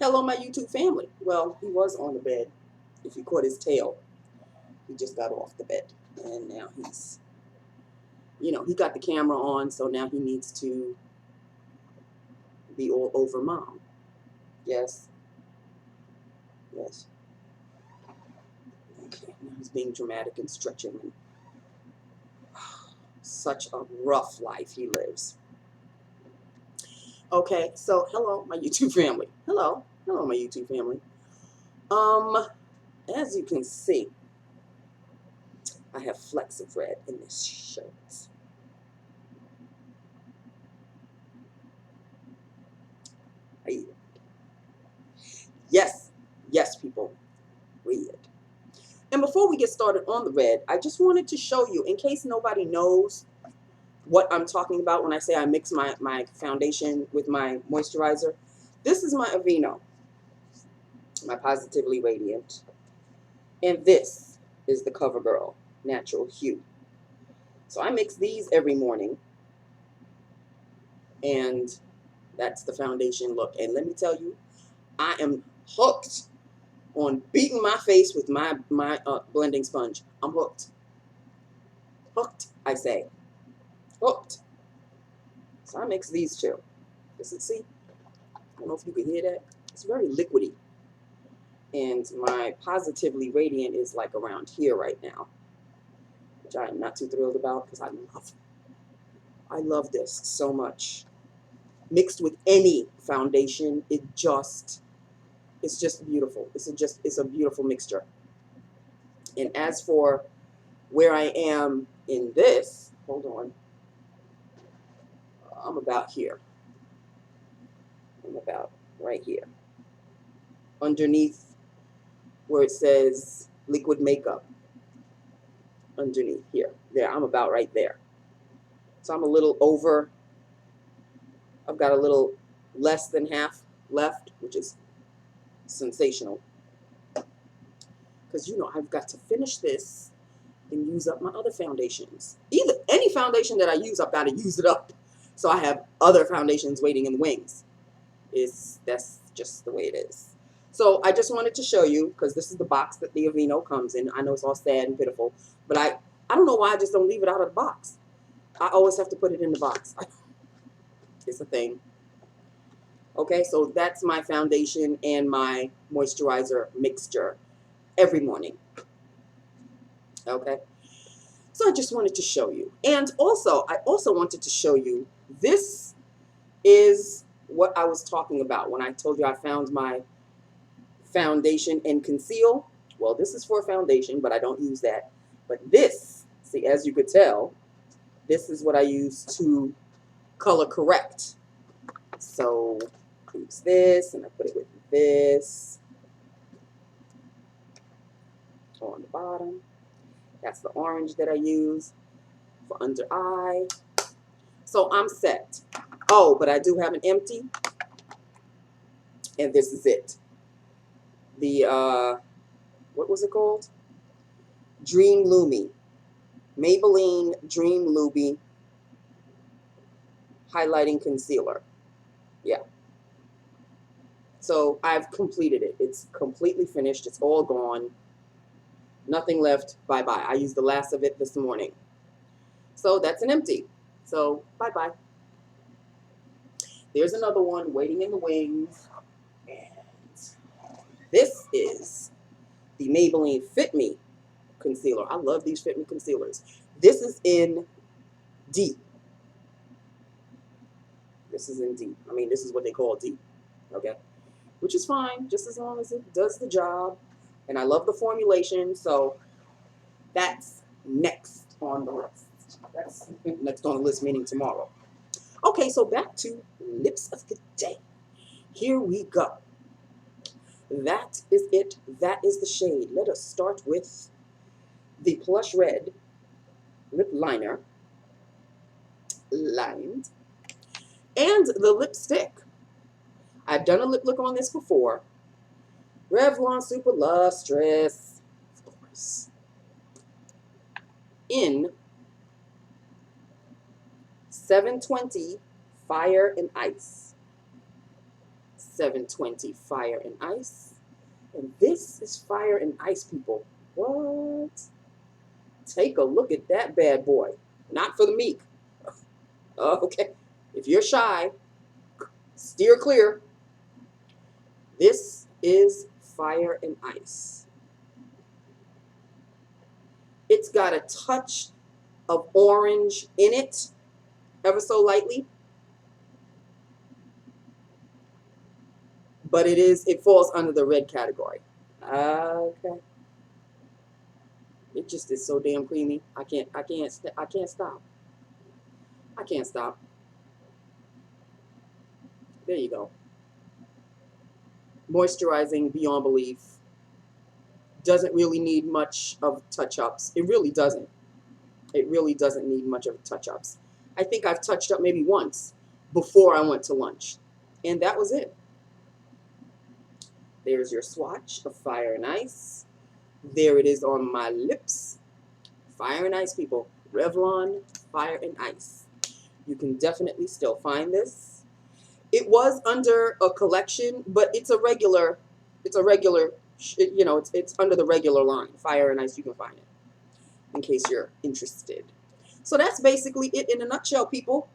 Hello, my YouTube family. Well, he was on the bed. If you caught his tail, he just got off the bed. And now he's, he got the camera on, so now he needs to be all over mom. Yes. Yes. Okay. Now he's being dramatic and stretching. And such a rough life he lives. Okay, so hello, my YouTube family. Hello. Hello, my YouTube family. As you can see, I have flecks of red in this shirt. Yes, yes, people, read. And before we get started on the red, I just wanted to show you, in case nobody knows what I'm talking about when I say I mix my foundation with my moisturizer, this is my Aveeno, my Positively Radiant. And this is the CoverGirl Natural Hue. So I mix these every morning, and that's the foundation look. And let me tell you, I am hooked on beating my face with my blending sponge. I'm hooked. Hooked, I say. Hooked. So I mix these two. Does it see? I don't know if you can hear that. It's very liquidy. And my Positively Radiant is like around here right now, which I am not too thrilled about because I love this so much. Mixed with any foundation, it's just beautiful. It's a beautiful mixture. And as for where I am in this, hold on. I'm about here. I'm about right here. Underneath where it says liquid makeup. Underneath here. There, I'm about right there. So I'm a little over. I've got a little less than half left, which is sensational. Because, I've got to finish this and use up my other foundations. Any foundation that I use, I've got to use it up. So I have other foundations waiting in the wings. That's just the way it is. So I just wanted to show you, because this is the box that the Aveeno comes in. I know it's all sad and pitiful, but I don't know why I just don't leave it out of the box. I always have to put it in the box. It's a thing. Okay, so that's my foundation and my moisturizer mixture every morning. Okay, so I just wanted to show you. And also, I also wanted to show you, this is what I was talking about when I told you I found my foundation and conceal. Well, this is for foundation, but I don't use that. But this, see, as you could tell, this is what I use to color correct. So I use this, and I put it with this on the bottom. That's the orange that I use for under eye. So I'm set. Oh, but I do have an empty, and this is it. The, what was it called? Dream Lumi. Maybelline Dream Lumi Highlighting Concealer. Yeah. So I've completed it. It's completely finished. It's all gone. Nothing left. Bye-bye. I used the last of it this morning. So that's an empty. So bye-bye. There's another one waiting in the wings. And this is the Maybelline Fit Me concealer. I love these Fit Me concealers. This is in deep. This is in deep. I mean, this is what they call deep. Okay? Which is fine, just as long as it does the job. And I love the formulation, so that's next on the list. That's next on the list, meaning tomorrow. Okay, so back to lips of the day. Here we go. That is it. That is the shade. Let us start with the Plush Red lip liner, lined, and the lipstick. I've done a lip look on this before. Revlon Super Lustrous, of course, in 720 Fire and Ice. 720 Fire and Ice. And this is Fire and Ice, people. What? Take a look at that bad boy. Not for the meek. Okay. If you're shy, steer clear. This is Fire and Ice. It's got a touch of orange in it, ever so lightly. But it falls under the red category. Okay. It just is so damn creamy. I can't stop. I can't stop. There you go. Moisturizing beyond belief. Doesn't really need much of touch-ups. It really doesn't. It really doesn't need much of touch-ups. I think I've touched up maybe once before I went to lunch. And that was it. There's your swatch of Fire and Ice. There it is on my lips. Fire and Ice, people. Revlon Fire and Ice. You can definitely still find this. It was under a collection, but it's a regular, you know, it's under the regular line. Fire and Ice, you can find it in case you're interested. So that's basically it in a nutshell, people.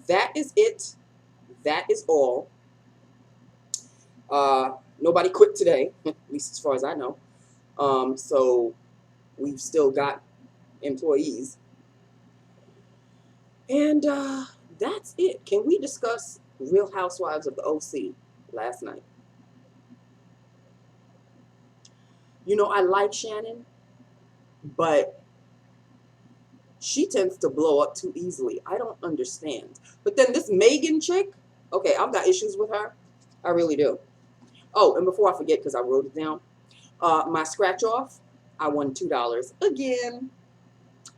That is it. That is all. Nobody quit today, at least as far as I know. So we've still got employees. And that's it. Can we discuss Real Housewives of the OC last night? You know, I like Shannon, but she tends to blow up too easily. I don't understand. But then this Megan chick, okay, I've got issues with her. I really do. Oh, and before I forget, because I wrote it down, my scratch off, I won $2 again.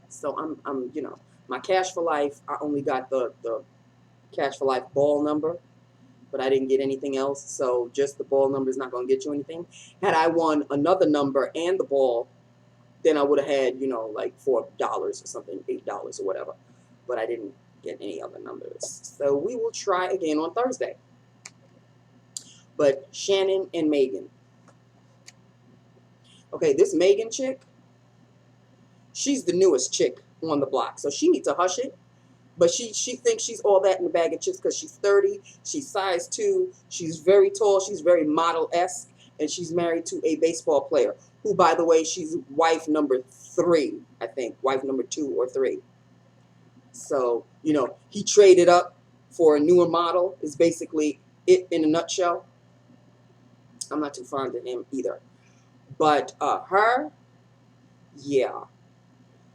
So I'm, you know, my Cash for Life, I only got the Cash for Life ball number, but I didn't get anything else. So just the ball number is not going to get you anything. Had I won another number and the ball, then I would have had, you know, like $4 or something, $8 or whatever. But I didn't get any other numbers. So we will try again on Thursday. But Shannon and Megan. Okay, this Megan chick, she's the newest chick on the block. So she needs to hush it. But she thinks she's all that in a bag of chips because she's 30. She's size 2. She's very tall. She's very model-esque. And she's married to a baseball player who, by the way, she's wife number 3, I think. Wife number 2 or 3. So, you know, he traded up for a newer model is basically it in a nutshell. I'm not too fond of him either. But her, yeah.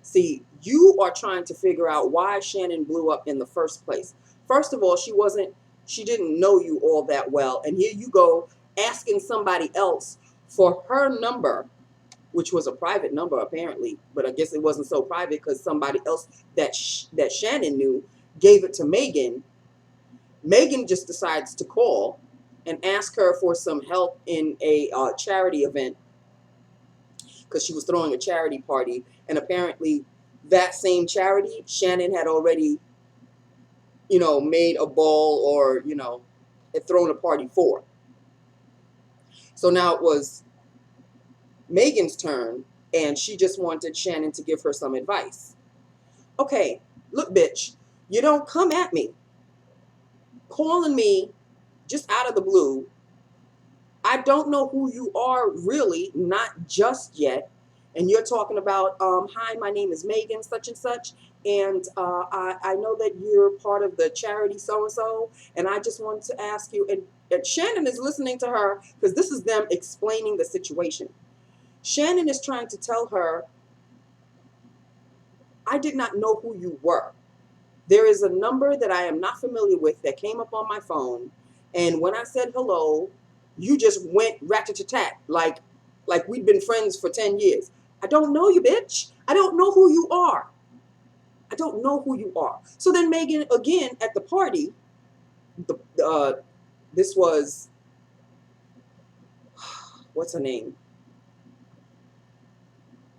See, you are trying to figure out why Shannon blew up in the first place. First of all, she didn't know you all that well. And here you go asking somebody else for her number, which was a private number apparently, but I guess it wasn't so private because somebody else that Shannon knew gave it to Megan. Megan just decides to call and ask her for some help in a charity event because she was throwing a charity party. And apparently that same charity, Shannon had already, you know, made a ball or, you know, had thrown a party for. So now it was Megan's turn, and she just wanted Shannon to give her some advice. Okay, look, bitch, you don't come at me calling me just out of the blue. I don't know who you are really, not just yet. And you're talking about, hi, my name is Megan, such and such. And I know that you're part of the charity so-and-so. And I just wanted to ask you, and Shannon is listening to her because this is them explaining the situation. Shannon is trying to tell her, I did not know who you were. There is a number that I am not familiar with that came up on my phone. And when I said hello, you just went rat-a-tat-tat like we'd been friends for 10 years. I don't know you, bitch. I don't know who you are. I don't know who you are. So then Megan, again, at the party, this was, what's her name?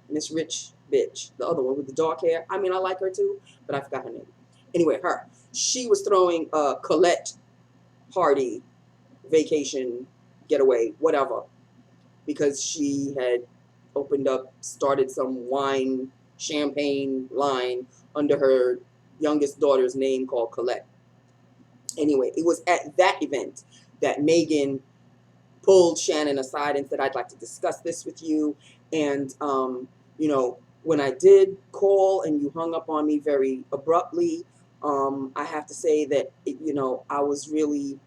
Miss Rich Bitch. The other one with the dark hair. I mean, I like her too, but I forgot her name. Anyway, her. She was throwing a Colette party vacation, getaway, whatever, because she had started some wine, champagne line under her youngest daughter's name called Colette. Anyway, it was at that event that Megan pulled Shannon aside and said, I'd like to discuss this with you. And, when I did call and you hung up on me very abruptly, I have to say that, I was really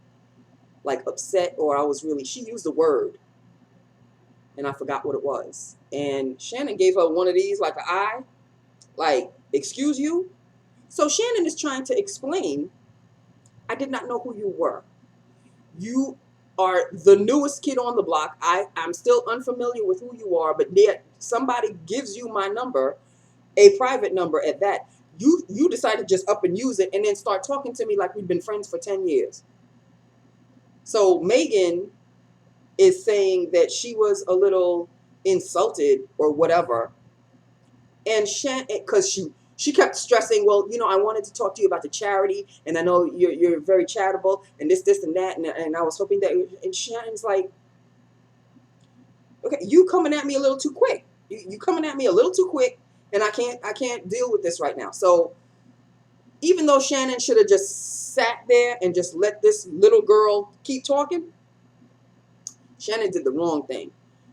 like upset, or she used a word and I forgot what it was. And Shannon gave her one of these, like an eye, like, excuse you. So Shannon is trying to explain, I did not know who you were. You are the newest kid on the block. I'm still unfamiliar with who you are, but yet somebody gives you my number, a private number at that. You decide to just up and use it and then start talking to me like we've been friends for 10 years. So Megan is saying that she was a little insulted or whatever. And because she kept stressing, well, I wanted to talk to you about the charity, and I know you're very charitable, and this, and that, and I was hoping that, and Shannon's like, okay, you coming at me a little too quick. You coming at me a little too quick, and I can't deal with this right now. So even though Shannon should have just sat there and just let this little girl keep talking, Shannon did the wrong thing.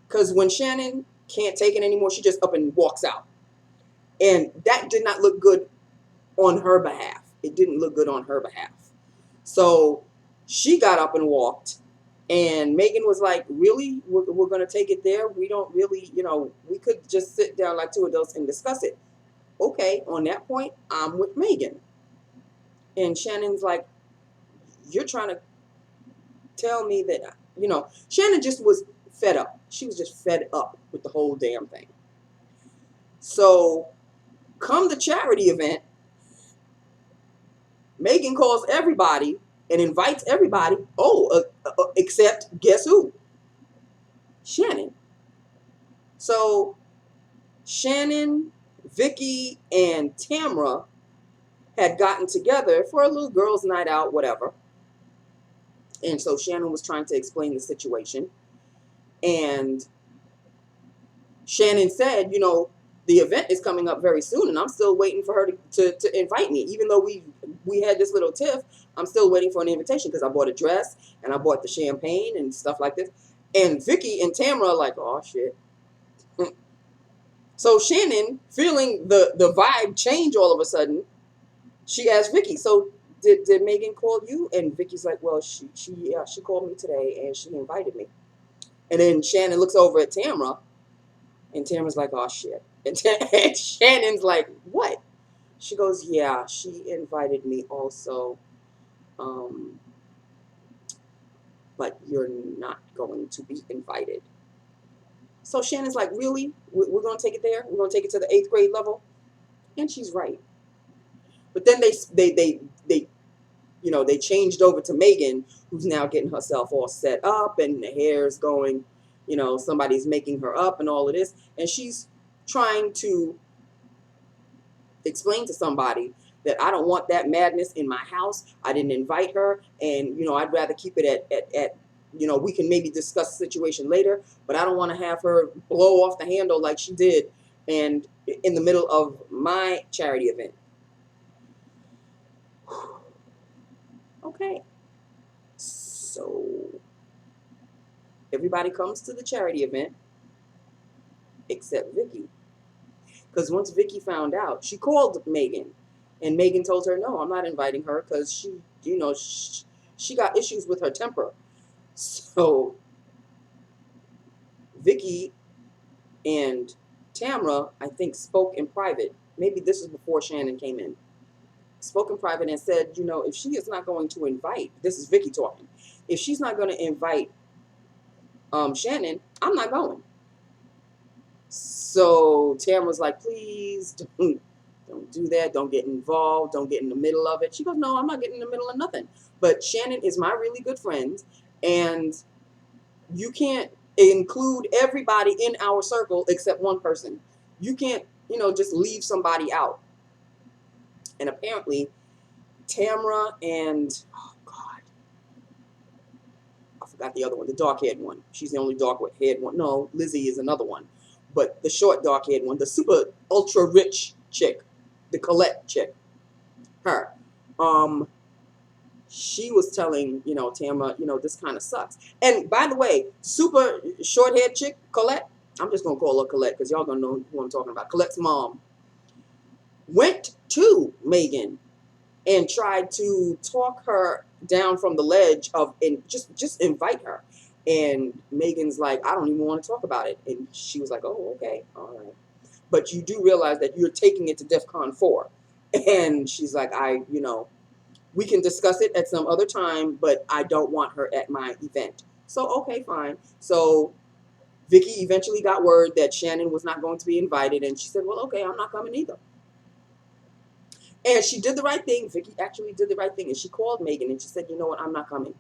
Because when Shannon can't take it anymore, she just up and walks out. And that did not look good on her behalf. It didn't look good on her behalf. So she got up and walked. And Megan was like, really? We're going to take it there? We don't really, we could just sit down like two adults and discuss it. Okay, on that point, I'm with Megan. And Shannon's like, you're trying to tell me that, Shannon just was fed up. She was just fed up with the whole damn thing. So come the charity event, Megan calls everybody and invites everybody. Except guess who? Shannon. So Shannon, Vicky, and Tamra had gotten together for a little girls' night out, whatever. And so Shannon was trying to explain the situation. And Shannon said, the event is coming up very soon, and I'm still waiting for her to invite me. Even though we had this little tiff, I'm still waiting for an invitation because I bought a dress and I bought the champagne and stuff like this. And Vicky and Tamra are like, oh, shit. So Shannon, feeling the vibe change all of a sudden, she asked Vicky, so did Megan call you? And Vicky's like, well, she called me today and she invited me. And then Shannon looks over at Tamra, and Tamra's like, oh, shit. And Shannon's like, what? She goes, yeah, she invited me also. But you're not going to be invited. So Shannon's like, really? We're going to take it there? We're going to take it to the 8th grade level? And she's right. But then they changed over to Megan, who's now getting herself all set up, and the hair's going, somebody's making her up and all of this. And she's trying to explain to somebody that I don't want that madness in my house. I didn't invite her, and I'd rather keep it at we can maybe discuss the situation later, but I don't want to have her blow off the handle like she did and in the middle of my charity event. Okay. So everybody comes to the charity event except Vicky. Because once Vicky found out, she called Megan, and Megan told her, no, I'm not inviting her because she got issues with her temper. So Vicky and Tamra, I think, spoke in private. Maybe this is before Shannon came in. Spoke in private and said, if she is not going to invite, this is Vicky talking, if she's not going to invite Shannon, I'm not going. So Tamra's like, please don't do that. Don't get involved. Don't get in the middle of it. She goes, no, I'm not getting in the middle of nothing. But Shannon is my really good friend, and you can't include everybody in our circle except one person. You can't, just leave somebody out. And apparently Tamra and, oh God, I got the other one, the dark-haired one. She's the only dark-haired one. No, Lizzie is another one. But the short, dark-haired one, the super ultra-rich chick, the Colette chick, her. She was telling, Tamara, this kind of sucks. And by the way, super short-haired chick, Colette, I'm just going to call her Colette because y'all going to know who I'm talking about. Colette's mom went to Megan and tried to talk her down from the ledge and just invite her. And Megan's like, I don't even want to talk about it. And she was like, oh, okay, all right. But you do realize that you're taking it to DEFCON 4. And she's like, we can discuss it at some other time, but I don't want her at my event. So, okay, fine. So Vicky eventually got word that Shannon was not going to be invited. And she said, well, okay, I'm not coming either. And she did the right thing. Vicky actually did the right thing. And she called Megan and she said, you know what, I'm not coming.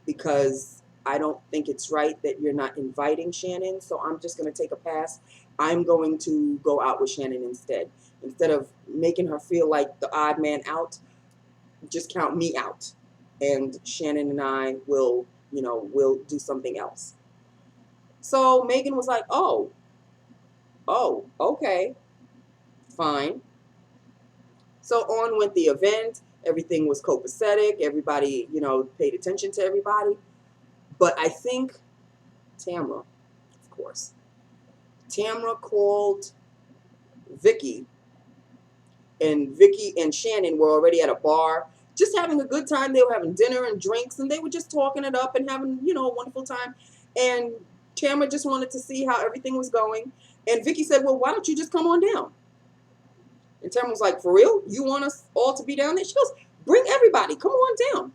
Because I don't think it's right that you're not inviting Shannon. So I'm just going to take a pass. I'm going to go out with Shannon instead. Instead of making her feel like the odd man out, just count me out. And Shannon and I will do something else. So Megan was like, oh, okay, fine. So on went the event. Everything was copacetic. Everybody, paid attention to everybody. But I think Tamara, of course, Tamara called Vicky, and Vicky and Shannon were already at a bar, just having a good time. They were having dinner and drinks, and they were just talking it up and having, a wonderful time. And Tamara just wanted to see how everything was going. And Vicky said, well, why don't you just come on down? And Tamara was like, for real? You want us all to be down there? She goes, bring everybody. Come on down.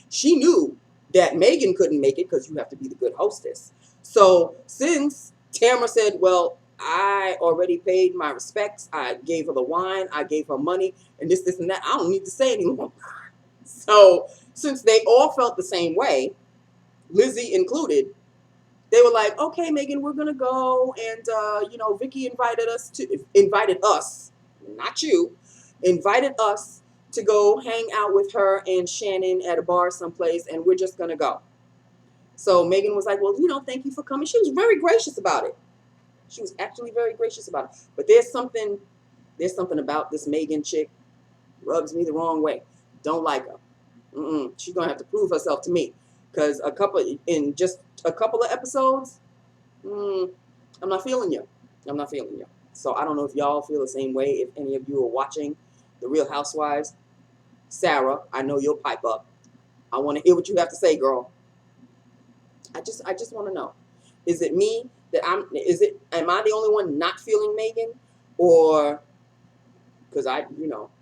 She knew that Megan couldn't make it because you have to be the good hostess. So since Tamara said, well, I already paid my respects, I gave her the wine, I gave her money, and this, and that, I don't need to say anymore. So since they all felt the same way, Lizzie included, they were like, okay, Megan, we're going to go. And, Vicky invited us, not you, invited us to go hang out with her and Shannon at a bar someplace, and we're just going to go. So Megan was like, well, thank you for coming. She was very gracious about it. She was actually very gracious about it. But there's something about this Megan chick, rubs me the wrong way. Don't like her. She's going to have to prove herself to me. Because in just a couple of episodes, I'm not feeling you. I'm not feeling you. So I don't know if y'all feel the same way. If any of you are watching The Real Housewives, Sarah, I know you'll pipe up. I want to hear what you have to say, girl. I just want to know. Is it me that am I the only one not feeling Megan? Or, because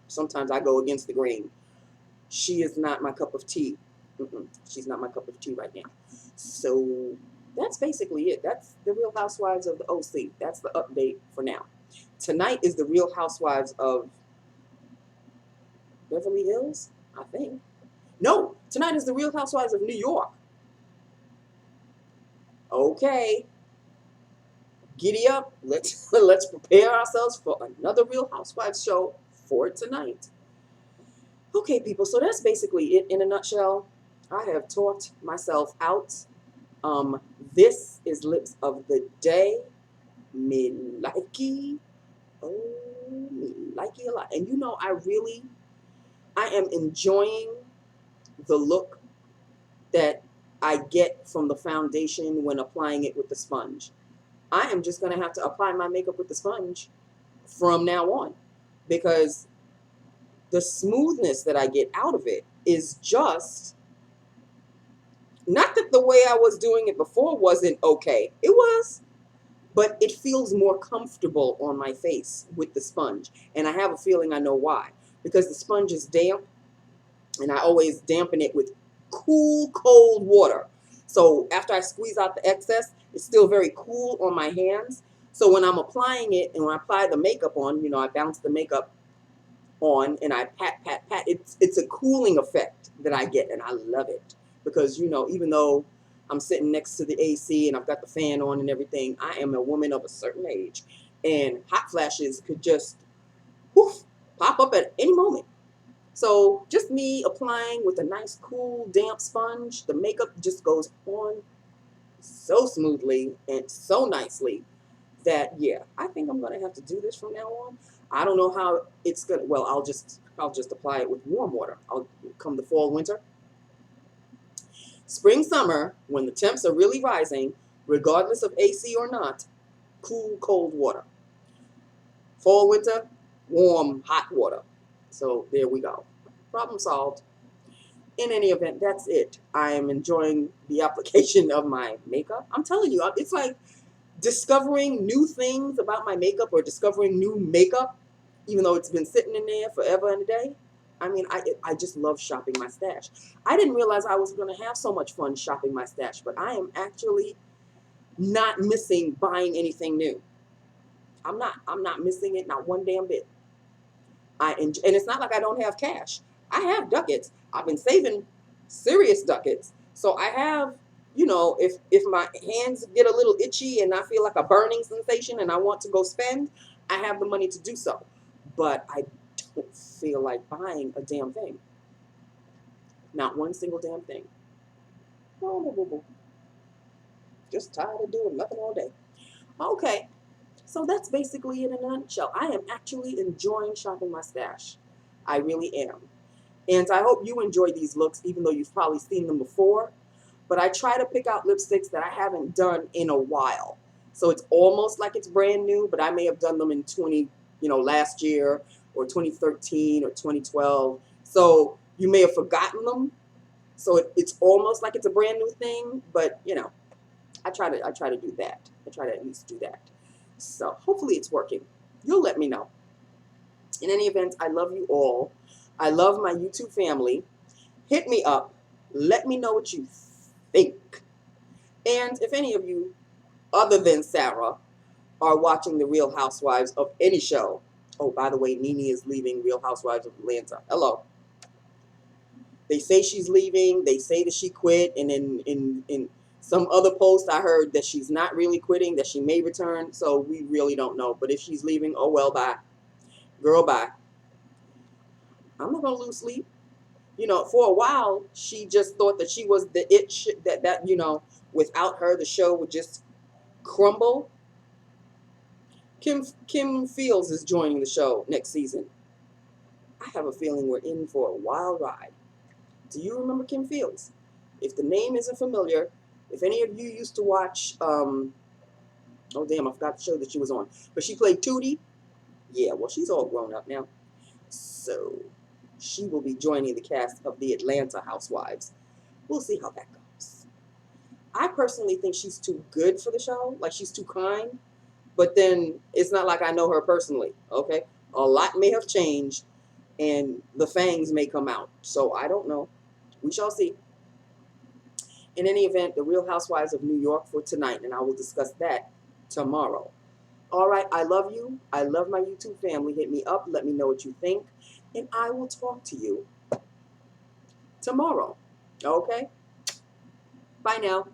sometimes I go against the grain. She is not my cup of tea. She's not my cup of tea right now. So that's basically it. That's the Real Housewives of the OC. That's the update for now. Tonight is the Real Housewives of Beverly Hills, I think. No, tonight is the Real Housewives of New York. Okay. Giddy up. Let's prepare ourselves for another Real Housewives show for tonight. Okay, people, so that's basically it in a nutshell. I have talked myself out. This is Lips of the Day. Me likey. Oh, me likey a lot. And I am enjoying the look that I get from the foundation when applying it with the sponge. I am just going to have to apply my makeup with the sponge from now on, because the smoothness that I get out of it is just, not that the way I was doing it before wasn't okay. It was, but it feels more comfortable on my face with the sponge. And I have a feeling I know why. Because the sponge is damp, and I always dampen it with cool, cold water. So after I squeeze out the excess, it's still very cool on my hands. So when I'm applying it, and when I apply the makeup on, I bounce the makeup on and I pat, it's a cooling effect that I get, and I love it. Because, even though I'm sitting next to the AC and I've got the fan on and everything, I am a woman of a certain age, and hot flashes could just pop up at any moment. So just me applying with a nice, cool, damp sponge, the makeup just goes on so smoothly and so nicely that, yeah, I think I'm gonna have to do this from now on. I don't know how it's gonna. Well, I'll just apply it with warm water. I'll come the fall, winter, spring, summer, when the temps are really rising, regardless of AC or not, cool, cold water. Fall, winter, warm, hot water. So there we go. Problem solved. In any event, that's it. I am enjoying the application of my makeup. I'm telling you, it's like discovering new things about my makeup or discovering new makeup, even though it's been sitting in there forever and a day. I mean, I just love shopping my stash. I didn't realize I was going to have so much fun shopping my stash, but I am actually not missing buying anything new. I'm not missing it, not one damn bit. And it's not like I don't have cash. I have ducats. I've been saving serious ducats. So I have, if my hands get a little itchy and I feel like a burning sensation and I want to go spend, I have the money to do so. But I don't feel like buying a damn thing. Not one single damn thing. Oh, just tired of doing nothing all day. Okay. So that's basically it in a nutshell. I am actually enjoying shopping my stash. I really am. And I hope you enjoy these looks, even though you've probably seen them before. But I try to pick out lipsticks that I haven't done in a while. So it's almost like it's brand new, but I may have done them in last year or 2013 or 2012. So you may have forgotten them. So it's almost like it's a brand new thing, but I try to do that. I try to at least do that. So hopefully it's working. You'll let me know. In any event, I love you all. I love my YouTube family. Hit me up. Let me know what you think. And if any of you, other than Sarah, are watching The Real Housewives of any show. Oh, by the way, Nene is leaving Real Housewives of Atlanta. Hello. They say she's leaving. They say that she quit. And in some other post, I heard that she's not really quitting, that she may return. So we really don't know. But if she's leaving, oh well, bye. Girl, bye. I'm not going to lose sleep. For a while, she just thought that she was the that without her, the show would just crumble. Kim Fields is joining the show next season. I have a feeling we're in for a wild ride. Do you remember Kim Fields? If the name isn't familiar, if any of you used to watch, oh damn, I forgot the show that she was on. But she played Tootie. Yeah, well, she's all grown up now. So she will be joining the cast of the Atlanta Housewives. We'll see how that goes. I personally think she's too good for the show. Like, she's too kind. But then it's not like I know her personally, okay? A lot may have changed, and the fangs may come out. So I don't know. We shall see. In any event, The Real Housewives of New York for tonight, and I will discuss that tomorrow. All right, I love you. I love my YouTube family. Hit me up. Let me know what you think. And I will talk to you tomorrow. Okay? Bye now.